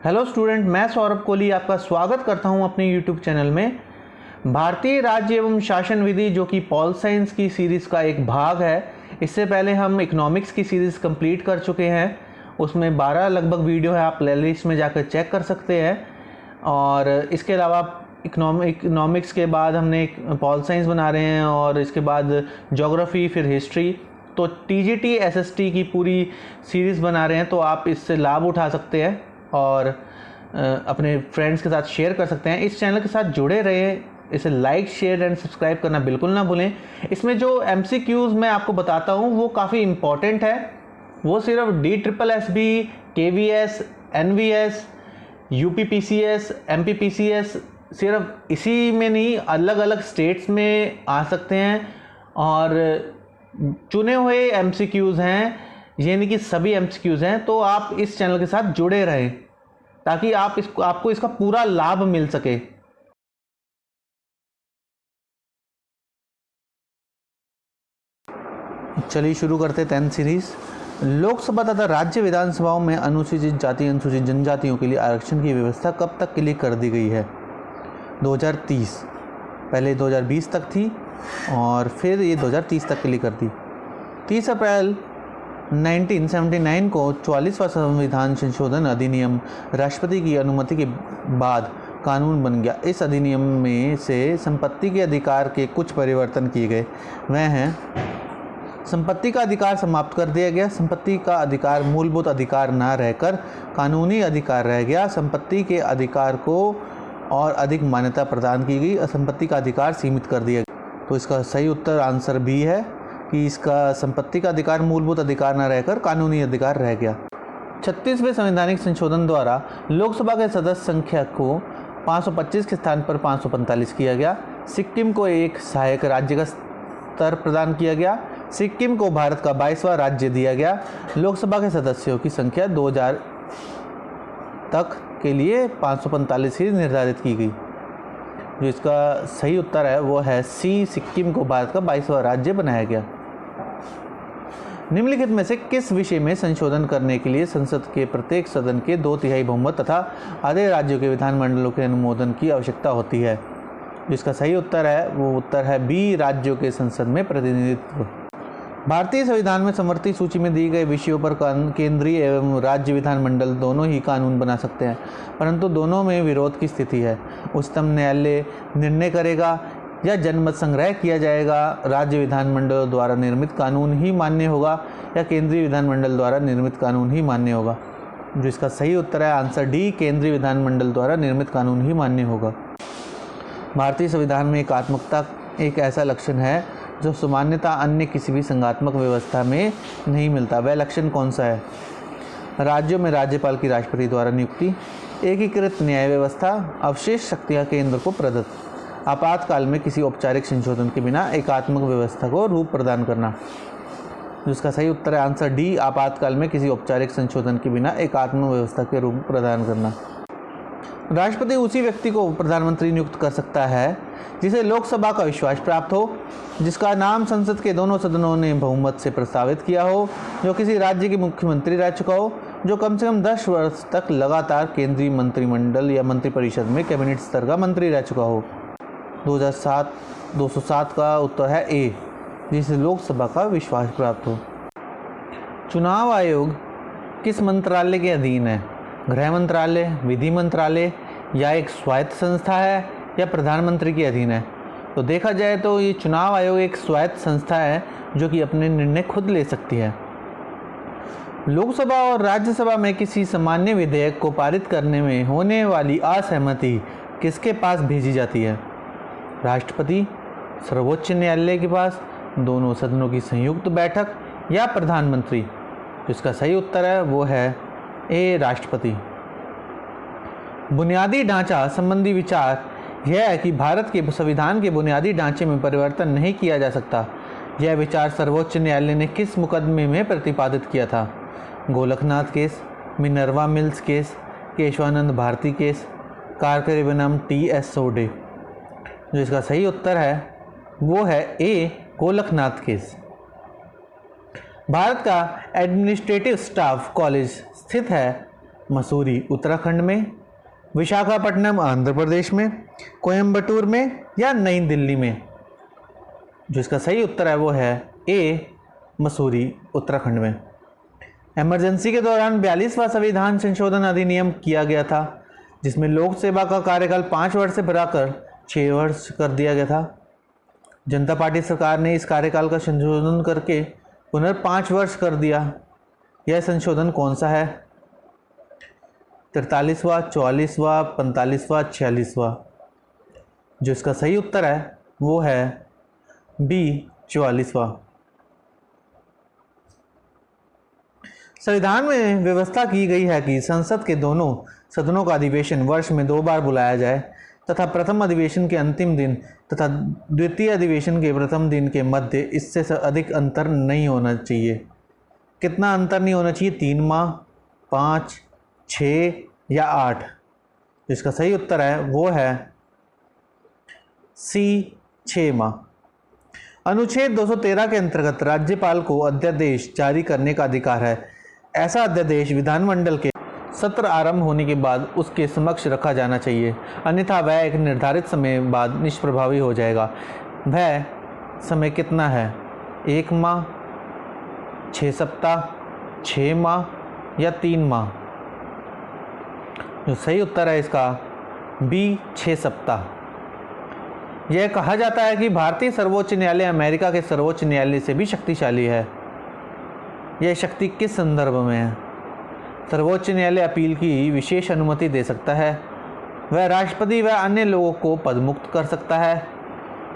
Hello student, मैं सौरभ कोहली आपका स्वागत करता हूं अपने यूट्यूब चैनल में। भारतीय राज्य एवं शासन विधि जो कि पॉल साइंस की सीरीज़ का एक भाग है। इससे पहले हम इकोनॉमिक्स की सीरीज़ कंप्लीट कर चुके हैं। उसमें 12 लगभग वीडियो है, आप प्लेलिस्ट में जाकर चेक कर सकते हैं। और इसके अलावा इकोनॉमिक्स के बाद हमने पॉल साइंस बना रहे हैं और इसके बाद ज्योग्राफी, फिर हिस्ट्री। तो टीजीटी एसएसटी की पूरी सीरीज़ बना रहे हैं, तो आप इससे लाभ उठा सकते हैं और अपने फ्रेंड्स के साथ शेयर कर सकते हैं। इस चैनल के साथ जुड़े रहें, इसे लाइक, शेयर एंड सब्सक्राइब करना बिल्कुल ना भूलें। इसमें जो एमसीक्यूज़ मैं आपको बताता हूँ वो काफ़ी इम्पॉर्टेंट है। वो सिर्फ DSSB, KVS, NVS, UPPCS, MPPCS सिर्फ इसी में नहीं, अलग अलग स्टेट्स में आ सकते हैं। और चुने हुए एमसीक्यूज़ हैं, यानी कि सभी एमसीक्यूज़ हैं। तो आप इस चैनल के साथ जुड़े रहें ताकि आपको इसका पूरा लाभ मिल सके। चलिए शुरू करते 10th सीरीज़। लोकसभा तथा राज्य विधानसभाओं में अनुसूचित जाति, अनुसूचित जनजातियों के लिए आरक्षण की व्यवस्था कब तक के लिए कर दी गई है? 2030। पहले 2020 तक थी और फिर ये 2030 तक के लिए कर दी। 30 अप्रैल 1979 को 44वां संविधान संशोधन अधिनियम राष्ट्रपति की अनुमति के बाद कानून बन गया। इस अधिनियम में से संपत्ति के अधिकार के कुछ परिवर्तन किए गए। वह हैं: संपत्ति का अधिकार समाप्त कर दिया गया। संपत्ति का अधिकार मूलभूत अधिकार न रहकर कानूनी अधिकार रह गया। संपत्ति के अधिकार को और अधिक मान्यता प्रदान की गई। संपत्ति का अधिकार सीमित कर दिया गया। तो इसका सही उत्तर आंसर बी है कि इसका संपत्ति का अधिकार मूलभूत अधिकार न रहकर कानूनी अधिकार रह गया। 36वें संवैधानिक संशोधन द्वारा लोकसभा के सदस्य संख्या को 525 के स्थान पर 545 किया गया। सिक्किम को एक सहायक राज्य का स्तर प्रदान किया गया। सिक्किम को भारत का 22वां राज्य दिया गया। लोकसभा के सदस्यों की संख्या 2000 तक के लिए 545 ही निर्धारित की गई। जो इसका सही उत्तर है वो है सी, सिक्किम को भारत का 22वां राज्य बनाया गया। निम्नलिखित में से किस विषय में संशोधन करने के लिए संसद के प्रत्येक सदन के 2/3 बहुमत तथा आधे राज्यों के विधानमंडलों के अनुमोदन की आवश्यकता होती है? जिसका सही उत्तर है वो उत्तर है बी, राज्यों के संसद में प्रतिनिधित्व। भारतीय संविधान में समवर्ती सूची में दिए गए विषयों पर केंद्रीय एवं राज्य विधानमंडल दोनों ही कानून बना सकते हैं, परंतु दोनों में विरोध की स्थिति है। उच्चतम न्यायालय निर्णय करेगा या जनमत संग्रह किया जाएगा। राज्य विधानमंडल द्वारा निर्मित कानून ही मान्य होगा या केंद्रीय विधानमंडल द्वारा निर्मित कानून ही मान्य होगा। जो इसका सही उत्तर है आंसर डी, केंद्रीय विधानमंडल द्वारा निर्मित कानून ही मान्य होगा। भारतीय संविधान में एकात्मकता एक ऐसा लक्षण है जो सामान्यतः अन्य किसी भी संघात्मक व्यवस्था में नहीं मिलता। वह लक्षण कौन सा है? राज्यों में राज्यपाल की राष्ट्रपति द्वारा नियुक्ति, एकीकृत न्याय व्यवस्था, अवशेष शक्तियाँ केंद्र को प्रदत्त, आपातकाल में किसी औपचारिक संशोधन के बिना एकात्मक व्यवस्था को रूप प्रदान करना। जिसका सही उत्तर है आंसर डी, आपातकाल में किसी औपचारिक संशोधन के बिना एकात्मक व्यवस्था के रूप प्रदान करना। राष्ट्रपति उसी व्यक्ति को प्रधानमंत्री नियुक्त कर सकता है जिसे लोकसभा का विश्वास प्राप्त हो, जिसका नाम संसद के दोनों सदनों ने बहुमत से प्रस्तावित किया हो, जो किसी राज्य के मुख्यमंत्री रह चुका हो, जो कम से कम 10 वर्ष तक लगातार केंद्रीय मंत्रिमंडल या मंत्रिपरिषद में कैबिनेट स्तर का मंत्री रह चुका हो। 207 का उत्तर है ए, जिसे लोकसभा का विश्वास प्राप्त हो। चुनाव आयोग किस मंत्रालय के अधीन है? गृह मंत्रालय, विधि मंत्रालय या एक स्वायत्त संस्था है या प्रधानमंत्री के अधीन है? तो देखा जाए तो ये चुनाव आयोग एक स्वायत्त संस्था है जो कि अपने निर्णय खुद ले सकती है। लोकसभा और राज्यसभा में किसी सामान्य विधेयक को पारित करने में होने वाली असहमति किसके पास भेजी जाती है? राष्ट्रपति, सर्वोच्च न्यायालय के पास, दोनों सदनों की संयुक्त बैठक या प्रधानमंत्री? जिसका सही उत्तर है वो है ए, राष्ट्रपति। बुनियादी ढांचा संबंधी विचार यह है कि भारत के संविधान के बुनियादी ढांचे में परिवर्तन नहीं किया जा सकता। यह विचार सर्वोच्च न्यायालय ने किस मुकदमे में प्रतिपादित किया था? Golaknath case, Minerva Mills case, Kesavananda Bharati case, कारकरी बनाम TS सोडे? जो इसका सही उत्तर है वो है ए, गोलकनाथ केस। भारत का एडमिनिस्ट्रेटिव स्टाफ कॉलेज स्थित है मसूरी उत्तराखंड में, विशाखापट्टनम आंध्र प्रदेश में, कोयम्बटूर में या नई दिल्ली में? जो इसका सही उत्तर है वो है ए, मसूरी उत्तराखंड में। इमरजेंसी के दौरान 42वां संविधान संशोधन अधिनियम किया गया था, जिसमें लोक सेवा का कार्यकाल 5 वर्ष से बढ़ाकर 6 वर्ष कर दिया गया था। जनता पार्टी सरकार ने इस कार्यकाल का संशोधन करके पुनः 5 वर्ष कर दिया। यह संशोधन कौन सा है? 43वां, 44वां, 45वां, 46वां? जो इसका सही उत्तर है वो है बी, 44वां। संविधान में व्यवस्था की गई है कि संसद के दोनों सदनों का अधिवेशन वर्ष में 2 बार बुलाया जाए तथा प्रथम अधिवेशन के अंतिम दिन तथा द्वितीय अधिवेशन के प्रथम दिन के मध्य इससे अधिक अंतर नहीं होना चाहिए। कितना अंतर नहीं होना चाहिए? 3 माह, 5, 6 या 8? इसका सही उत्तर है वो है सी, 6 माह। अनुच्छेद 213 के अंतर्गत राज्यपाल को अध्यादेश जारी करने का अधिकार है। ऐसा अध्यादेश विधानमंडल के सत्र आरंभ होने के बाद उसके समक्ष रखा जाना चाहिए, अन्यथा वह एक निर्धारित समय बाद निष्प्रभावी हो जाएगा। वह समय कितना है? 1 माह, 6 सप्ताह, 6 माह या 3 माह? जो सही उत्तर है इसका बी, 6 सप्ताह। यह कहा जाता है कि भारतीय सर्वोच्च न्यायालय अमेरिका के सर्वोच्च न्यायालय से भी शक्तिशाली है। यह शक्ति किस संदर्भ में है? सर्वोच्च न्यायालय अपील की विशेष अनुमति दे सकता है, वह राष्ट्रपति व अन्य लोगों को पदमुक्त कर सकता है,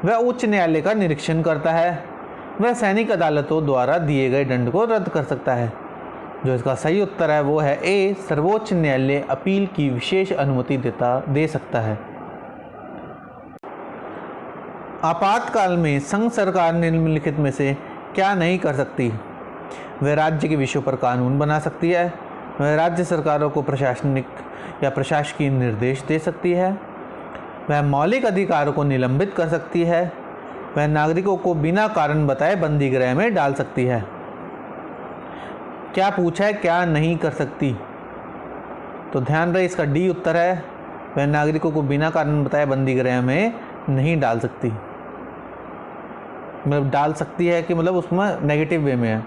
वह उच्च न्यायालय का निरीक्षण करता है, वह सैनिक अदालतों द्वारा दिए गए दंड को रद्द कर सकता है। जो इसका सही उत्तर है वो है ए, सर्वोच्च न्यायालय अपील की विशेष अनुमति दे सकता है। आपातकाल में संघ सरकार निम्नलिखित में से क्या नहीं कर सकती? वह राज्य के विषयों पर कानून बना सकती है, वह राज्य सरकारों को प्रशासनिक या प्रशासकीय निर्देश दे सकती है, वह मौलिक अधिकारों को निलंबित कर सकती है, वह नागरिकों को बिना कारण बताए बंदी गृह में डाल सकती है। क्या पूछा है? क्या नहीं कर सकती? तो ध्यान रहे इसका डी उत्तर है, वह नागरिकों को बिना कारण बताए बंदी गृह में नहीं डाल सकती। मतलब डाल सकती है कि मतलब उसमें नेगेटिव वे में है।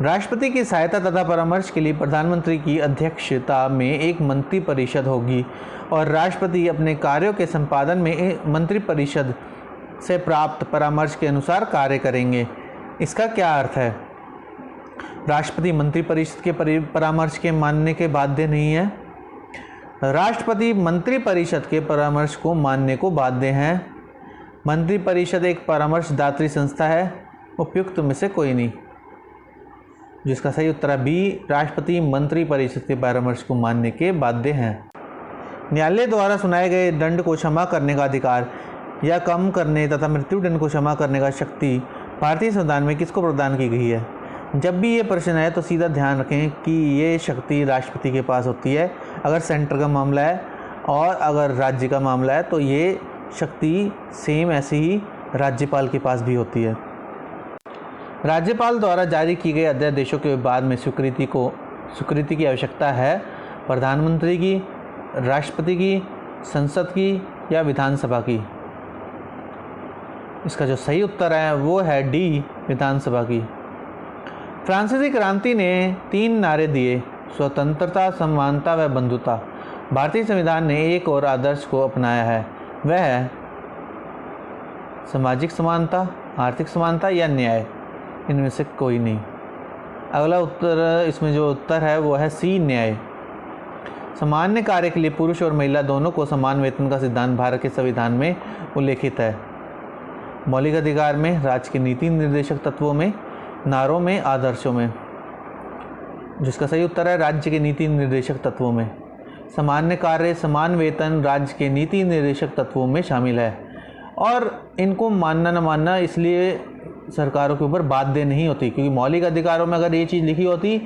राष्ट्रपति की सहायता तथा परामर्श के लिए प्रधानमंत्री की अध्यक्षता में एक मंत्रिपरिषद होगी और राष्ट्रपति अपने कार्यों के संपादन में मंत्रिपरिषद से प्राप्त परामर्श के अनुसार कार्य करेंगे। इसका क्या अर्थ है? राष्ट्रपति मंत्रिपरिषद के परामर्श के मानने के बाध्य नहीं है। राष्ट्रपति मंत्रिपरिषद के परामर्श को मानने को बाध्य हैं। मंत्रिपरिषद एक परामर्शदात्री संस्था है, उपयुक्त में से कोई नहीं। जिसका सही उत्तर है बी, राष्ट्रपति मंत्रिपरिषद के परामर्श को मानने के बाध्य हैं। न्यायालय द्वारा सुनाए गए दंड को क्षमा करने का अधिकार या कम करने तथा मृत्युदंड को क्षमा करने का शक्ति भारतीय संविधान में किसको प्रदान की गई है? जब भी ये प्रश्न है तो सीधा ध्यान रखें कि ये शक्ति राष्ट्रपति के पास होती है अगर सेंटर का मामला है, और अगर राज्य का मामला है तो ये शक्ति सेम ऐसी ही राज्यपाल के पास भी होती है। राज्यपाल द्वारा जारी की गए अध्यादेशों के बाद में स्वीकृति की आवश्यकता है प्रधानमंत्री की, राष्ट्रपति की, संसद की या विधानसभा की? इसका जो सही उत्तर है वो है डी, विधानसभा की। फ्रांसीसी क्रांति ने 3 नारे दिए, स्वतंत्रता, समानता व बंधुता। भारतीय संविधान ने एक और आदर्श को अपनाया है, वह है सामाजिक समानता, आर्थिक समानता या न्याय। इनमें से कोई नहीं। अगला उत्तर, इसमें जो उत्तर है वो है सी, न्याय। सामान्य कार्य के लिए पुरुष और महिला दोनों को समान वेतन का सिद्धांत भारत के संविधान में उल्लेखित है। मौलिक अधिकार में, राज्य के नीति निर्देशक तत्वों में, नारों में, आदर्शों में। जिसका सही उत्तर है राज्य के नीति निर्देशक तत्वों में। सामान्य कार्य, समान वेतन राज्य के नीति निर्देशक तत्वों में शामिल है, और इनको मानना न मानना इसलिए सरकारों के ऊपर बाध्य नहीं होती, क्योंकि मौलिक अधिकारों में अगर ये चीज़ लिखी होती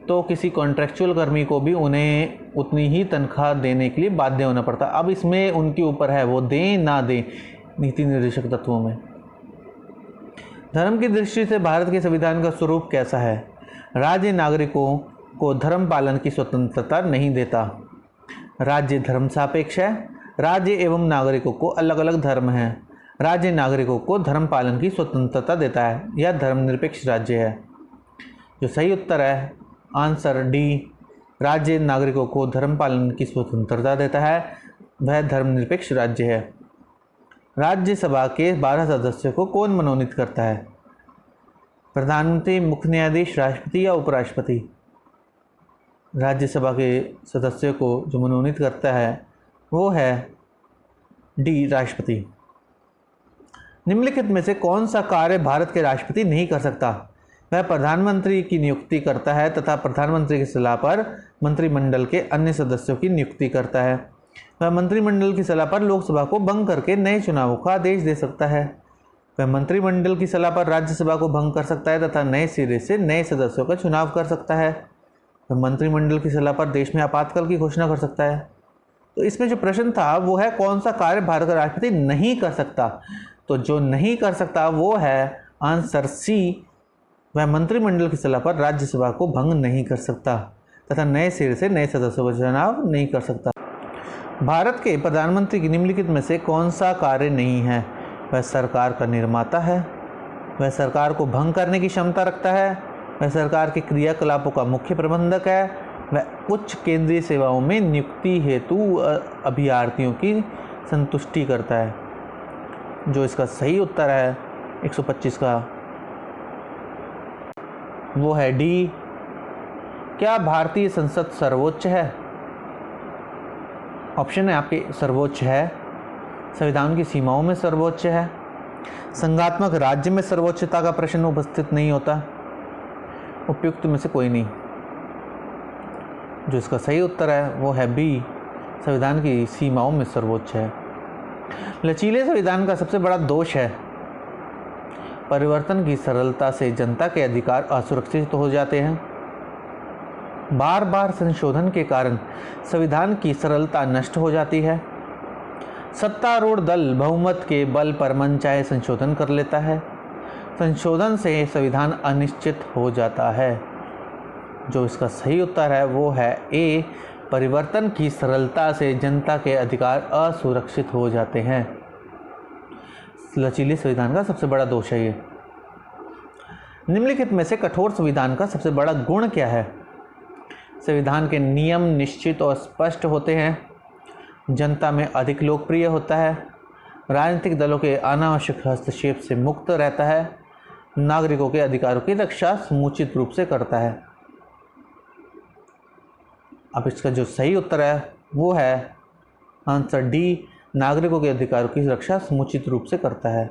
तो किसी कॉन्ट्रैक्चुअल कर्मी को भी उन्हें उतनी ही तनख्वाह देने के लिए बाध्य होना पड़ता। अब इसमें उनके ऊपर है, वो दें ना दें नीति निर्देशक तत्वों में। धर्म की दृष्टि से भारत के संविधान का स्वरूप कैसा है? राज्य नागरिकों को धर्म पालन की स्वतंत्रता नहीं देता। राज्य धर्म सापेक्ष है। राज्य एवं नागरिकों को अलग अलग धर्म हैं। राज्य नागरिकों को धर्म पालन की स्वतंत्रता देता है। यह धर्मनिरपेक्ष राज्य है। जो सही उत्तर है आंसर डी, राज्य नागरिकों को धर्म पालन की स्वतंत्रता देता है, वह धर्मनिरपेक्ष राज्य है। राज्यसभा के 12 सदस्यों को कौन मनोनीत करता है? प्रधानमंत्री, मुख्य न्यायाधीश, राष्ट्रपति या उपराष्ट्रपति? राज्यसभा के सदस्यों को जो मनोनीत करता है वो है डी, राष्ट्रपति। निम्नलिखित में से कौन सा कार्य भारत के राष्ट्रपति नहीं कर सकता? वह प्रधानमंत्री की नियुक्ति करता है तथा प्रधानमंत्री की सलाह पर मंत्रिमंडल के अन्य सदस्यों की नियुक्ति करता है। वह मंत्रिमंडल की सलाह पर लोकसभा को भंग करके नए चुनावों का आदेश दे सकता है। वह मंत्रिमंडल की सलाह पर राज्यसभा को भंग कर सकता है तथा नए सिरे से नए सदस्यों का चुनाव कर सकता है। वह मंत्रिमंडल की सलाह पर देश में आपातकाल की घोषणा कर सकता है। तो इसमें जो प्रश्न था वो है कौन सा कार्य भारत का राष्ट्रपति नहीं कर सकता? तो जो नहीं कर सकता वो है आंसर सी, वह मंत्रिमंडल की सलाह पर राज्यसभा को भंग नहीं कर सकता तथा नए सिरे से नए सदस्यों का चुनाव नहीं कर सकता। भारत के प्रधानमंत्री की निम्नलिखित में से कौन सा कार्य नहीं है? वह सरकार का निर्माता है, वह सरकार को भंग करने की क्षमता रखता है, वह सरकार के क्रियाकलापों का मुख्य प्रबंधक है, वह उच्च केंद्रीय सेवाओं में नियुक्ति हेतु अभ्यर्थियों की संतुष्टि करता है। जो इसका सही उत्तर है 125 का वो है डी। क्या भारतीय संसद सर्वोच्च है? ऑप्शन है आपके सर्वोच्च है, संविधान की सीमाओं में सर्वोच्च है, संघात्मक राज्य में सर्वोच्चता का प्रश्न उपस्थित नहीं होता, उपयुक्त में से कोई नहीं। जो इसका सही उत्तर है वो है बी, संविधान की सीमाओं में सर्वोच्च है। लचीले संविधान का सबसे बड़ा दोष है परिवर्तन की सरलता से जनता के अधिकार असुरक्षित हो जाते हैं। बार बार संशोधन के कारण संविधान की सरलता नष्ट हो जाती है। सत्तारूढ़ दल बहुमत के बल पर मनचाहे संशोधन कर लेता है। संशोधन से संविधान अनिश्चित हो जाता है। जो इसका सही उत्तर है वो है ए, परिवर्तन की सरलता से जनता के अधिकार असुरक्षित हो जाते हैं। लचीले संविधान का सबसे बड़ा दोष है ये। निम्नलिखित में से कठोर संविधान का सबसे बड़ा गुण क्या है? संविधान के नियम निश्चित और स्पष्ट होते हैं, जनता में अधिक लोकप्रिय होता है, राजनीतिक दलों के अनावश्यक हस्तक्षेप से मुक्त रहता है, नागरिकों के अधिकारों की रक्षा समुचित रूप से करता है। अब इसका जो सही उत्तर है वो है आंसर डी, नागरिकों के अधिकारों की रक्षा समुचित रूप से करता है।